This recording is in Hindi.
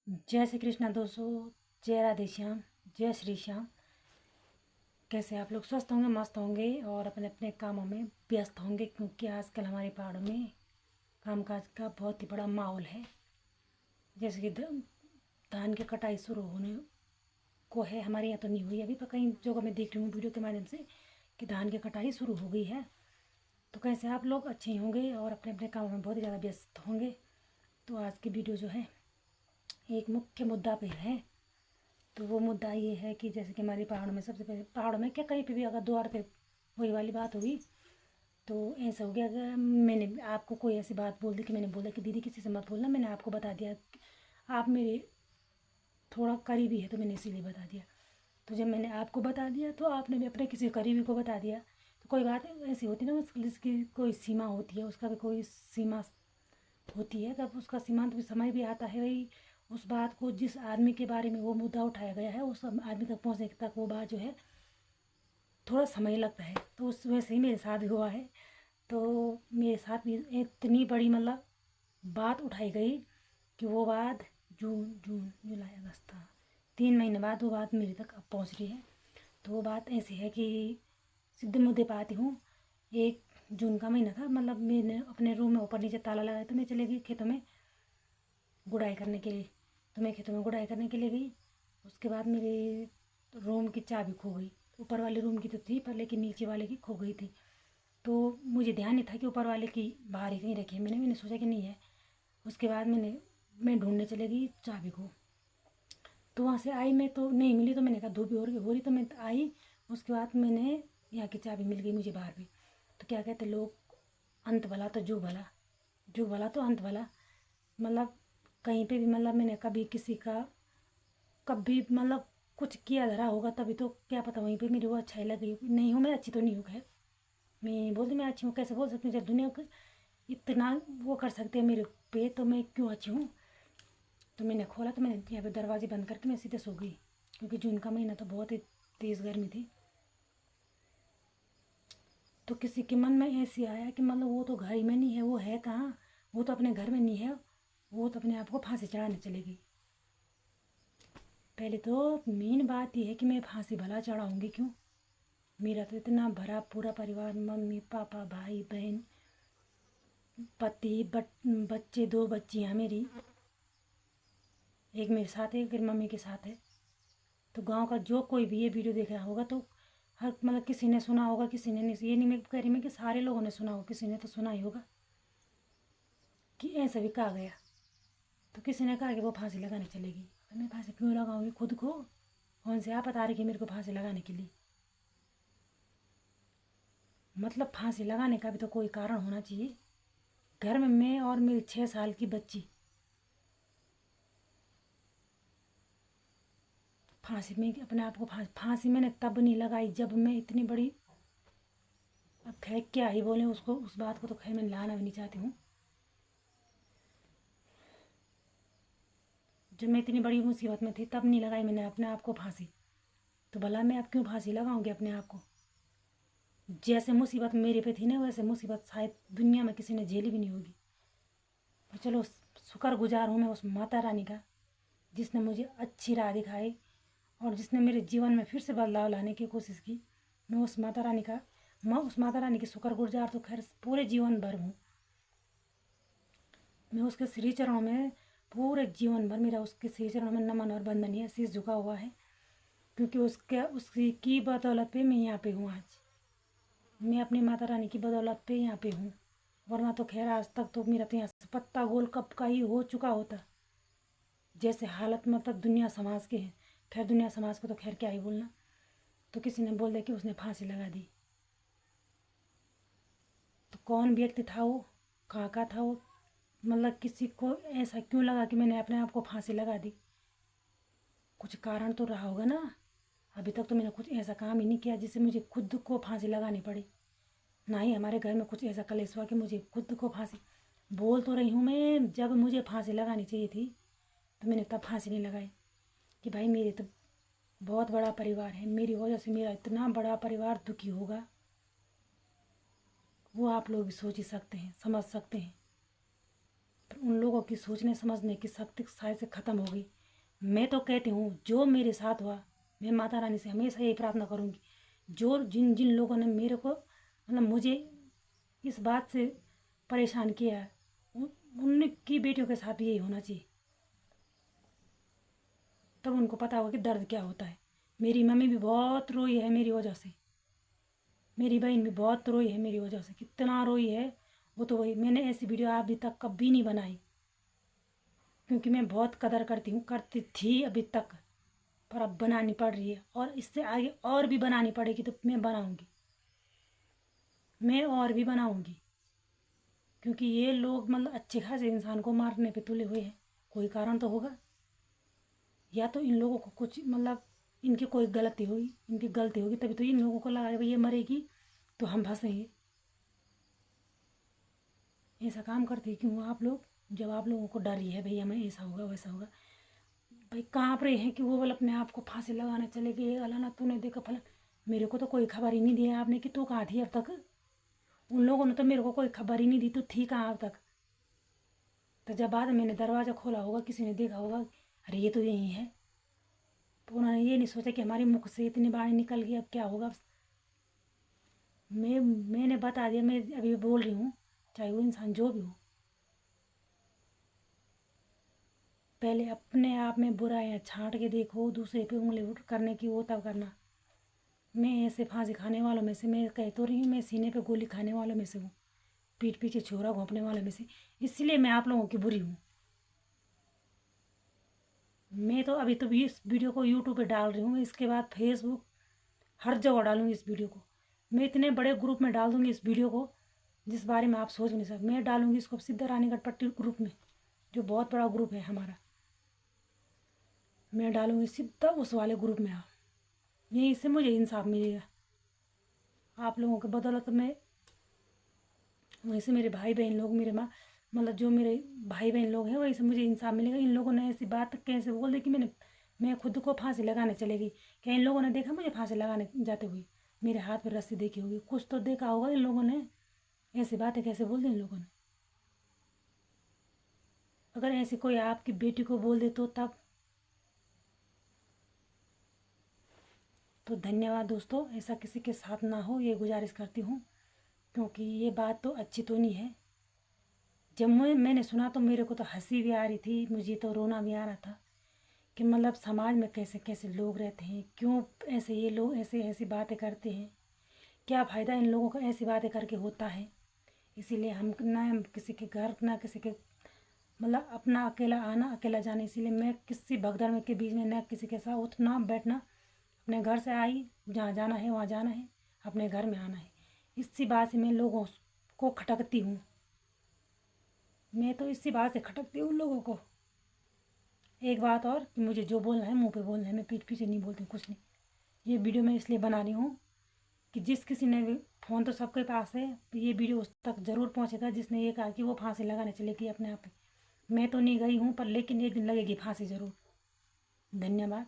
जय श्री कृष्णा दोस्तों। जय राधे श्याम। जय श्री श्याम। कैसे आप लोग स्वस्थ होंगे, मस्त होंगे और अपने अपने कामों में व्यस्त होंगे, क्योंकि आजकल हमारे पहाड़ों में कामकाज का बहुत ही बड़ा माहौल है। जैसे कि धान की कटाई शुरू होने को है। हमारे यहाँ तो नहीं हुई अभी, पर कई जगह मैं देख रही हूँ वीडियो के माध्यम से कि धान की कटाई शुरू हो गई है। तो कैसे आप लोग अच्छे ही होंगे और अपने अपने कामों में बहुत ही ज़्यादा व्यस्त होंगे। तो आज की वीडियो जो है एक मुख्य मुद्दा पे है। तो वो मुद्दा ये है कि जैसे कि हमारे पहाड़ों में, सबसे पहले पहाड़ों में क्या, कहीं पे भी अगर द्वार पे वही वाली बात होगी तो ऐसा हो गया। अगर मैंने आपको कोई ऐसी बात बोल दी कि मैंने बोला कि दीदी किसी से मत बोलना, मैंने आपको बता दिया, आप मेरे थोड़ा करीबी है तो मैंने इसीलिए बता दिया। तो जब मैंने आपको बता दिया तो आपने भी अपने किसी करीबी को बता दिया। तो कोई बात ऐसी होती ना, उसकी कोई सीमा होती है, उसका भी कोई सीमा होती है। तब उसका सीमांत भी समय भी आता है भाई। उस बात को, जिस आदमी के बारे में वो मुद्दा उठाया गया है, उस आदमी तक पहुंचने तक वो बात जो है थोड़ा समय लगता है। तो उस वैसे ही मेरे साथ भी हुआ है। तो मेरे साथ भी इतनी बड़ी मतलब बात उठाई गई कि वो बात जून जून जुलाई अगस्त था, 3 महीने बाद वो बात मेरे तक अब पहुंच रही है। तो वो बात ऐसी है कि सीधे मुद्दे पर आती हूँ। 1 जून का महीना था, मतलब मैंने अपने रूम में ऊपर नीचे ताला लगाया, तो मैं चली गई खेतों में गुड़ाई करने के लिए। तो मैं खेतों में गुड़ाई करने के लिए गई। उसके बाद मेरे रूम की चाबी खो गई। ऊपर वाले रूम की तो थी पर, लेकिन नीचे वाले की खो गई थी। तो मुझे ध्यान नहीं था कि ऊपर वाले की बाहर ही कहीं रखी है। मैंने सोचा कि नहीं है। उसके बाद मैं ढूंढने चले गई चाबी को। तो वहाँ से आई मैं तो नहीं मिली। तो मैंने कहा धूप हो रही तो मैं आई। उसके बाद मैंने यहाँ की चाबी मिल गई मुझे बाहर भी। तो क्या कहते लोग, अंत भला तो जू भला, जू भला तो अंत भला। मतलब कहीं पे भी, मतलब मैंने कभी किसी का कभी मतलब कुछ किया धरा होगा, तभी तो क्या पता वहीं पे मेरी वो अच्छाई लग गई। नहीं हूँ मैं अच्छी, तो नहीं हूँ खैर। मैं बोलती मैं अच्छी हूँ, कैसे बोल सकती हूँ जब दुनिया को इतना वो कर सकते हैं मेरे पे, तो मैं क्यों अच्छी हूँ। तो मैंने खोला तो मैंने यहाँ पे दरवाजे बंद करके मैं सीधे सो गई, क्योंकि जून का महीना तो बहुत ही तेज़ गर्मी थी। तो किसी के मन में ऐसे आया कि मतलब वो तो घर में नहीं है, वो है कहाँ, वो तो अपने घर में नहीं है, वो तो अपने आप को फांसी चढ़ाने चलेगी। पहले तो मेन बात यह है कि मैं फांसी भला चढ़ाऊँगी क्यों। मेरा तो इतना भरा पूरा परिवार, मम्मी पापा भाई बहन पति बच्चे, 2 बच्चियाँ मेरी, एक मेरे साथ है एक मेरी मम्मी के साथ है। तो गांव का जो कोई भी ये वीडियो देख रहा होगा तो हर मतलब किसी ने सुना होगा, किसी ने नहीं। ये नहीं मैं कह रही मैं कि सारे लोगों ने सुना होगा, किसी ने तो सुना ही होगा कि ऐसा भी कहा गया। तो किसी ने कहा कि वो फांसी लगाने चलेगी। तो मैं फांसी क्यों लगाऊंगी खुद को। कौन से आप बता रहे कि मेरे को फांसी लगाने के लिए, मतलब फांसी लगाने का भी तो कोई कारण होना चाहिए। घर में मैं और मेरी 6 साल की बच्ची, फांसी में अपने आप को फांसी मैंने तब नहीं लगाई जब मैं इतनी बड़ी, अब खैर क्या ही बोले उसको, उस बात को तो खैर मैं लाना भी नहीं चाहती हूँ। जब मैं इतनी बड़ी मुसीबत में थी तब नहीं लगाई मैंने अपने आप को फांसी। तो भला मैं अब क्यों फांसी लगाऊंगी अपने आप को। जैसे मुसीबत मेरे पे थी ना, वैसे मुसीबत शायद दुनिया में किसी ने झेली भी नहीं होगी। और चलो, शुक्रगुजार हूँ मैं उस माता रानी का जिसने मुझे अच्छी राह दिखाई और जिसने मेरे जीवन में फिर से बदलाव लाने की कोशिश की। मैं उस माता रानी की शुक्रगुजार तो खैर पूरे जीवन भर हूँ। मैं उसके श्री चरणों में पूरे जीवन भर, मेरा उसके श्री चरणों में नमन और बंदन है, शीश झुका हुआ है। क्योंकि उसकी की बदौलत पे मैं यहाँ पे हूँ आज। मैं अपनी माता रानी की बदौलत पे यहाँ पे हूँ। वरना तो खैर आज तक तो मेरा तो यहाँ से पत्ता गोल कब का ही हो चुका होता। जैसे हालत मतलब दुनिया समाज के हैं। खैर दुनिया समाज को तो खैर क्या ही बोलना। तो किसी ने बोल दिया कि उसने फांसी लगा दी। तो कौन व्यक्ति था वो, कहाँ का था वो, मतलब किसी को ऐसा क्यों लगा कि मैंने अपने आप को फांसी लगा दी। कुछ कारण तो रहा होगा ना। अभी तक तो मैंने कुछ ऐसा काम ही नहीं किया जिससे मुझे खुद को फांसी लगानी पड़ी। ना ही हमारे घर में कुछ ऐसा कलेश हुआ कि मुझे खुद को फांसी। बोल तो रही हूँ मैं, जब मुझे फांसी लगानी चाहिए थी तो मैंने तब फांसी नहीं लगाई। कि भाई मेरे तो बहुत बड़ा परिवार है, मेरी वजह से मेरा इतना बड़ा परिवार दुखी होगा, वो आप लोग भी सोच ही सकते हैं, समझ सकते हैं। पर उन लोगों की सोचने समझने की शक्ति शायद से ख़त्म हो गई। मैं तो कहती हूँ जो मेरे साथ हुआ, मैं माता रानी से हमेशा यही प्रार्थना करूँगी, जो जिन जिन लोगों ने मेरे को मतलब मुझे इस बात से परेशान किया है, उनकी बेटियों के साथ भी यही होना चाहिए। तब उनको पता होगा कि दर्द क्या होता है। मेरी मम्मी भी बहुत रोई है मेरी वजह से, मेरी बहन भी बहुत रोई है मेरी वजह से, कितना रोई है वो तो वही। मैंने ऐसी वीडियो अभी तक कभी नहीं बनाई, क्योंकि मैं बहुत कदर करती थी अभी तक, पर अब बनानी पड़ रही है, और इससे आगे और भी बनानी पड़ेगी तो मैं बनाऊंगी, मैं और भी बनाऊंगी। क्योंकि ये लोग मतलब अच्छे खासे इंसान को मारने पे तुले हुए हैं, कोई कारण तो होगा, या तो इन लोगों को कुछ मतलब इनकी कोई गलती होगी, इनकी गलती होगी तभी तो इन लोगों को लगा भाई ये मरेगी तो हम फंसेंगे। ऐसा काम करते क्यों आप लोग, जब आप लोगों को डर ही है भैया हमें ऐसा होगा वैसा होगा। भाई काँप रहे हैं कि वो बोले अपने आप को फांसी लगाने चले गए, अलाना तूने देखा फला। मेरे को तो कोई खबर ही नहीं दिया आपने कि तू कहाँ थी अब तक। उन लोगों ने तो मेरे को कोई खबर ही नहीं दी तू थी कहाँ अब तक। तो जब बाद में मैंने दरवाज़ा खोला होगा, किसी ने देखा होगा अरे ये तो यही है, तो उन्होंने ये नहीं सोचा कि हमारी मुख से इतनी बाणी निकल गई अब क्या होगा। मैंने बता दिया, मैं अभी बोल रही हूँ, चाहे वो इंसान जो भी हो, पहले अपने आप में बुराइयाँ छांट के देखो, दूसरे पे उंगली उठ करने की वो तब करना। मैं ऐसे फांसी खाने वालों में से, मैं कह तो रही हूँ, मैं सीने पे गोली खाने वालों में से हूँ, पीठ पीछे छोरा घोंपने वालों में से, इसलिए मैं आप लोगों की बुरी हूँ। मैं तो अभी तो भी इस वीडियो को यूट्यूब पे डाल रही हूँ, इसके बाद फेसबुक हर जगह डालूंगी इस वीडियो को। मैं इतने बड़े ग्रुप में डाल दूँगी इस वीडियो को जिस बारे में आप सोच भी नहीं सकते। मैं डालूँगी इसको सीधा रानीगढ़ पट्टी ग्रुप में, जो बहुत बड़ा ग्रुप है हमारा, मैं डालूँगी सीधा उस वाले ग्रुप में। आप यहीं से मुझे इंसाफ मिलेगा, आप लोगों के बदौलत में। वहीं से मेरे भाई बहन लोग, मेरे माँ मतलब जो मेरे भाई बहन लोग हैं वहीं से मुझे इंसाफ मिलेगा। इन लोगों ने ऐसी बात कैसे बोल दी कि मैं खुद को फांसी लगाने चलेगी। क्या इन लोगों ने देखा मुझे फांसी लगाने जाते हुए? मेरे हाथ पर रस्सी देखी होगी, कुछ तो देखा होगा इन लोगों ने। ऐसी बातें कैसे बोल दी इन लोगों ने? अगर ऐसी कोई आपकी बेटी को बोल दे तो तब तो धन्यवाद दोस्तों, ऐसा किसी के साथ ना हो ये गुजारिश करती हूँ, क्योंकि ये बात तो अच्छी तो नहीं है। जब मैंने सुना तो मेरे को तो हंसी भी आ रही थी, मुझे तो रोना भी आ रहा था कि मतलब समाज में कैसे कैसे लोग रहते हैं, क्यों ऐसे ये लोग ऐसे ऐसी बातें करते हैं, क्या फ़ायदा इन लोगों को ऐसी बातें करके होता है। इसीलिए हम ना किसी के घर ना किसी के मतलब अपना अकेला आना अकेला जाना, इसीलिए मैं किसी भगदड़ में के बीच में न किसी के साथ उठना बैठना। अपने घर से आई, जहाँ जाना है वहाँ जाना है, अपने घर में आना है। इसी बात से मैं लोगों को खटकती हूँ, मैं तो इसी बात से खटकती हूँ लोगों को। एक बात और कि मुझे जो बोलना है मुंह पे बोलना है, मैं पीठ पीछे नहीं बोलती कुछ नहीं। ये वीडियो मैं इसलिए बना रही हूँ कि जिस किसी ने भी, फ़ोन तो सबके पास है, तो ये वीडियो उस तक ज़रूर पहुँचेगा जिसने ये कहा कि वो फांसी लगाने चलेगी अपने आप ही। मैं तो नहीं गई हूँ पर लेकिन एक दिन लगेगी फांसी ज़रूर। धन्यवाद।